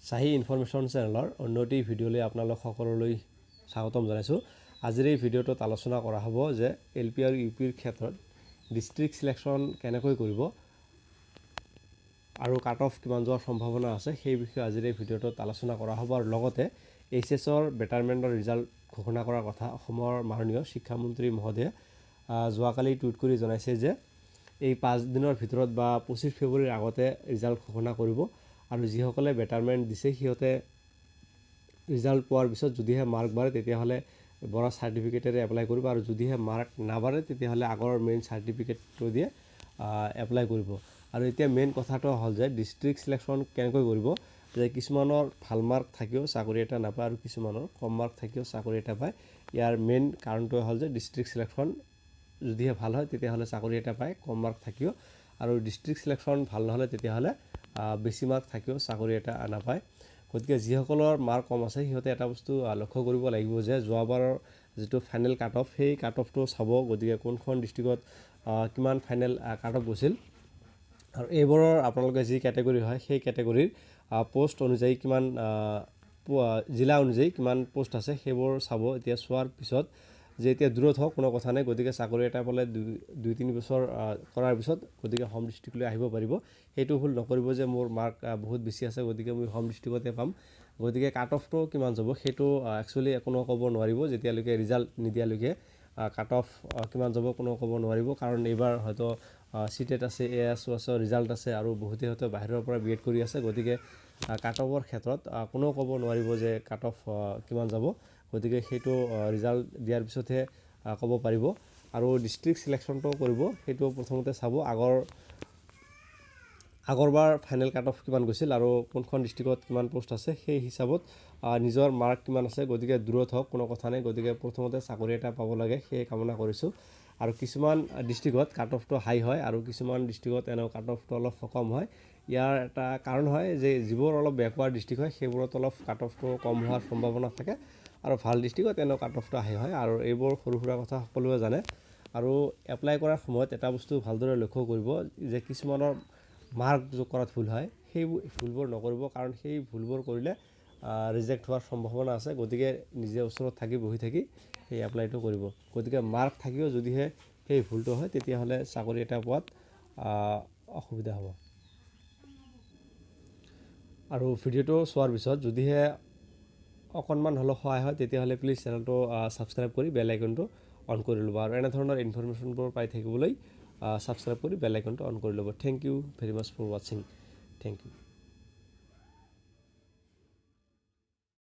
চাহি ইনফৰমেশ্যন চেনেলৰ অন্য এটি ভিডিঅ'লৈ আপোনালোক সকলোলৈ স্বাগতম জনাইছোঁ। আজিৰ এই ভিডিঅ'টোত আলোচনা কৰা হ'ব যে LP আৰু UPৰ ক্ষেত্ৰত ডিষ্ট্ৰিক্ট সিলেকশ্যন কেনেকৈ কৰিব আৰু কাট অফ কিমান যোৱাৰ সম্ভাৱনা আছে সেই বিষয়ে আজিৰ এই ভিডিঅ'টোত আলোচনা কৰা হ'ব। আৰু লগতে HSৰ বেটাৰমেণ্টৰ ৰিজাল্ট ঘোষণা কৰাৰ কথা অসমৰ মাননীয় শিক্ষামন্ত্ৰী মহোদয়ে যোৱাকালি টুইট কৰি জনাইছে যে এই 5 দিনৰ ভিতৰত বা 25 ফেব্ৰুৱাৰীৰ আগতে ৰিজাল্ট ঘোষণা কৰিব। আৰু যিসকলে বেটাৰমেণ্ট দিছে সিহঁতে ৰিজাল্ট পোৱাৰ পিছত যদিহে মাৰ্ক বাঢ়ে তেতিয়াহ'লে বৰা চাৰ্টিফিকেটেৰে এপ্লাই কৰিব, আৰু যদিহে মাৰ্ক নাবাঢ়ে তেতিয়াহ'লে আগৰ মেইন চাৰ্টিফিকেটটো দিয়ে এপ্লাই কৰিব। আৰু এতিয়া মেইন কথাটো হ'ল যে ডিষ্ট্ৰিক্ট সিলেকশ্যন কেনেকৈ কৰিব, যে কিছুমানৰ ভাল মাৰ্ক থাকিও চাকৰি এটা নাপায় আৰু কিছুমানৰ কম মাৰ্ক থাকিও চাকৰি এটা পায়। ইয়াৰ মেইন কাৰণটো হ'ল যে ডিষ্ট্ৰিক্ট সিলেকশ্যন যদিহে ভাল হয় তেতিয়াহ'লে চাকৰি এটা পায় কম মাৰ্ক থাকিও, আৰু ডিষ্ট্ৰিক্ট সিলেকশ্যন ভাল নহ'লে তেতিয়াহ'লে বেছি মাৰ্ক থাকিও চাকৰি এটা নাপায়। গতিকে যিসকলৰ মাৰ্ক কম আছে সিহঁতে এটা বস্তু লক্ষ্য কৰিব লাগিব যে যোৱাবাৰৰ যিটো ফাইনেল কাট অফ সেই কাট অফটো চাব। গতিকে কোনখন ডিষ্ট্ৰিক্টত কিমান ফাইনেল কাট অফ গৈছিল, আৰু এইবোৰৰ আপোনালোকে যি কেটেগৰী হয় সেই কেটেগৰীৰ পোষ্ট অনুযায়ী কিমান জিলা অনুযায়ী কিমান পোষ্ট আছে সেইবোৰ চাব। এতিয়া চোৱাৰ পিছত যে এতিয়া দূৰত হওক কোনো কথা নাই, গতিকে চাকৰি এটা পালে 2-3 বছৰ কৰাৰ পিছত গতিকে হোম ডিষ্ট্ৰিক্টলৈ আহিব পাৰিব। সেইটো ভুল নকৰিব যে মোৰ মাৰ্ক বহুত বেছি আছে গতিকে মই হোম ডিষ্ট্ৰিক্টতে পাম। গতিকে কাট অফটো কিমান যাব সেইটো একচুৱেলি কোনো ক'ব নোৱাৰিব, যেতিয়ালৈকে ৰিজাল্ট নিদিয়ালৈকে কাট অফ কিমান যাব কোনো ক'ব নোৱাৰিব। কাৰণ এইবাৰ হয়তো চিটেট আছে, Asosৰ ৰিজাল্ট আছে, আৰু বহুতে হয়তো বাহিৰৰ পৰা B.Ed কৰি আছে। গতিকে কাট অফৰ ক্ষেত্ৰত কোনেও ক'ব নোৱাৰিব যে কাট অফ কিমান যাব। গতিকে সেইটো ৰিজাল্ট দিয়াৰ পিছতহে ক'ব পাৰিব। আৰু ডিষ্ট্ৰিক্ট সিলেকশ্যনটো কৰিব সেইটো প্ৰথমতে চাব আগৰবাৰ ফাইনেল কাট অফ কিমান গৈছিল আৰু কোনখন ডিষ্ট্ৰিক্টত কিমান পোষ্ট আছে সেই হিচাপত নিজৰ মাৰ্ক কিমান আছে। গতিকে দূৰত হওক কোনো কথা নাই, গতিকে প্ৰথমতে চাকৰি এটা পাব লাগে সেই কামনা কৰিছোঁ। আৰু কিছুমান ডিষ্ট্ৰিক্টত কাট অফটো হাই হয় আৰু কিছুমান ডিষ্ট্ৰিক্টত এনেও কাট অফটো অলপ কম হয়। ইয়াৰ এটা কাৰণ হয় যে যিবোৰ অলপ বেকৱাৰ্ড ডিষ্ট্ৰিক্ট হয় সেইবোৰত অলপ কাট অফটো কম হোৱাৰ সম্ভাৱনা থাকে, আৰু ভাল ডিষ্ট্ৰিক্টত এনেও কাট অফটো হাই হয়। আৰু এইবোৰ সৰু সুৰা কথা সকলোৱে জানে। আৰু এপ্লাই কৰাৰ সময়ত এটা বস্তু ভালদৰে লক্ষ্য কৰিব যে কিছুমানৰ মাৰ্ক যোগ কৰাত ভুল হয়, সেই ভুলবোৰ নকৰিব, কাৰণ সেই ভুলবোৰ কৰিলে ৰিজেক্ট হোৱাৰ সম্ভাৱনা আছে। গতিকে নিজে ওচৰত থাকি বহি থাকি সেই এপ্লাইটো কৰিব। গতিকে মাৰ্ক থাকিও যদিহে সেই ভুলটো হয় তেতিয়াহ'লে চাকৰি এটা পোৱাত অসুবিধা হ'ব। আৰু ভিডিঅ'টো চোৱাৰ পিছত যদিহে অকণমান হ'লেও সহায় হয় তেতিয়াহ'লে প্লিজ চেনেলটো ছাবস্ক্ৰাইব কৰি বেল আইকনটো অন কৰি ল'ব, আৰু এনেধৰণৰ ইনফৰমেশ্যনবোৰ পাই থাকিবলৈ ছাবস্ক্ৰাইব কৰি বেল আইকনটো অন কৰি ল'ব। Thank you very much for ৱাচিং। Thank U.